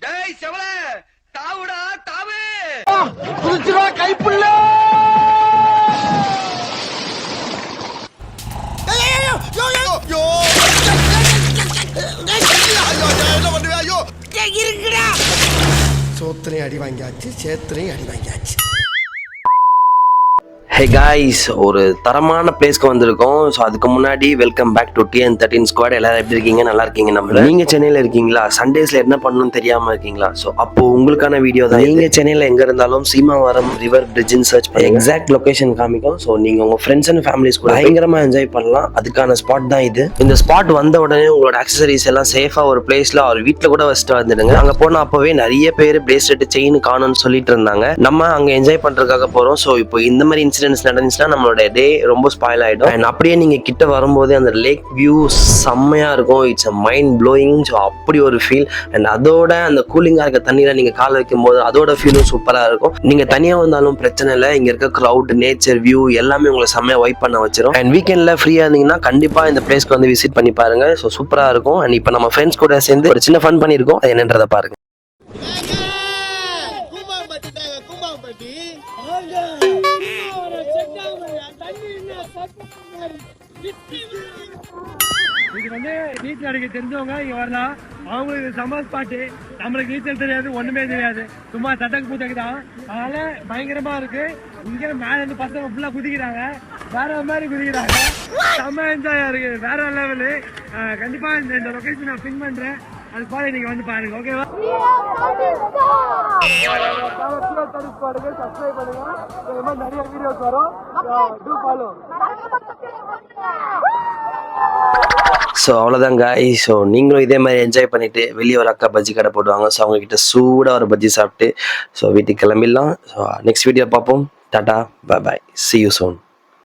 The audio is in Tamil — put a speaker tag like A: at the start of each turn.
A: டேய் செவல தாவுடா தாவு
B: குதிச்சுடா கைப்புள்ள. சோத்திரையும் அடி வாங்கியாச்சு, சேத்திரையும் அடி வாங்கியாச்சு.
C: ஹே காய்ஸ், ஒரு தரமான பிளேஸ்க்கு வந்திருக்கோம். ஸோ அதுக்கு முன்னாடி welcome back to TN13 squad. எல்லாரும் எப்படி இருக்கீங்க? நல்லா இருக்கீங்க நம்ம. நீங்க சென்னையில் இருக்கீங்களா? சண்டேஸ்ல என்ன பண்ணணும்னு தெரியாம இருக்கீங்களா? ஸோ அப்போ உங்களுக்கான வீடியோ தான். நீங்க சென்னையில் எங்க இருந்தாலும் சீமாவரம் ரிவர் பிரிட்ஜ்னு சர்ச் பண்ணி எக்ஸாக்ட் லொகேஷன் காமிக்கும். ஸோ நீங்க உங்க ஃப்ரெண்ட்ஸ் அண்ட் ஃபேமிலிஸ் கூட பயங்கரமா என்ஜாய் பண்ணலாம். அதுக்கான ஸ்பாட் தான் இது. இந்த ஸ்பாட் வந்த உடனே உங்களோட ஆக்சசரிஸ் எல்லாம் சேஃபா ஒரு பிளேஸ்ல ஒரு வீட்டில் கூட வச்சுட்டு வந்துடுங்க. அங்க போனா அப்பவே நிறைய பேர் பிரேஸ்லெட் செயின் காணும்னு சொல்லிட்டு இருந்தாங்க. நம்ம அங்க என்ஜாய் பண்றதுக்காக போறோம். ஸோ இப்போ இந்த மாதிரி இன்சிடென்ட்ஸ் நடந்துச்சுன்னா நம்மளோட டே ரொம்ப ஸ்பாயில் ஆயிடும். அண்ட் அப்படியே நீங்க கிட்ட வரும்போது அந்த லேக் வியூ செம்மையா இருக்கும். It's a mind blowing. So அப்படி ஒரு ஃபீல். அண்ட் அதோட அந்த கூலிங்கா இருக்க தண்ணியில நீங்க கால் வைக்கும் போது அதோட ஃபீலும் சூப்பரா இருக்கும். நீங்க தனியா வந்தாலும் பிரச்சனை இல்லை. இங்க இருக்க கிரவுட், நேச்சர், வியூ எல்லாமே உங்களை செம்மையா வைப் பண்ண வச்சிரும். அண்ட் வீக்கெண்ட்ல ஃப்ரீயா இருந்தீங்கன்னா கண்டிப்பா இந்த பிளேஸ்க்கு வந்து விசிட் பண்ணி பாருங்க. ஸோ சூப்பரா இருக்கும். அண்ட் இப்போ நம்ம ஃப்ரெண்ட்ஸ் கூட சேர்ந்து ஒரு சின்ன ஃபன் பண்ணிருக்கோம். அது என்னன்றதை பாருங்க.
D: இது வந்து நீச்சல் அடிக்க தெரிஞ்சவங்க இங்க வரலாம். அவங்களுக்கு சம்மர் ஸ்பாட்டு. நம்மளுக்கு நீச்சல் தெரியாது, ஒண்ணுமே தெரியாது, சும்மா தட்டக்கு பூத்தக்கு தான். அதனால பயங்கரமா இருக்கு. இங்க மேல இருந்து பசங்க ஃபுல்லா குதிக்கிறாங்க, வேற மாதிரி குதிக்கிறாங்க. செம்ம என்ஜாயா இருக்கு, வேற லெவலு. கண்டிப்பா இந்த லொகேஷன் நான் பின் பண்றேன். அது பாரு, நீங்க வந்து பாருங்க. ஓகேவா? சப்ஸ்கிரைப் பண்ணுங்க. இந்த மாதிரி நிறைய வீடியோஸ் வரும். Do follow.
C: ஸோ அவ்வளோதான் காய்ஸ். ஸோ நீங்களும் இதே மாதிரி என்ஜாய் பண்ணிட்டு வெளியே ஒரு அக்கா பஜ்ஜி கடை போடுவாங்க. ஸோ அவங்ககிட்ட சூடாக ஒரு பஜ்ஜி சாப்பிட்டு ஸோ வீட்டுக்கு கிளம்பிடலாம். ஸோ நெக்ஸ்ட் வீடியோ பார்ப்போம். Tata, bye bye, see you soon.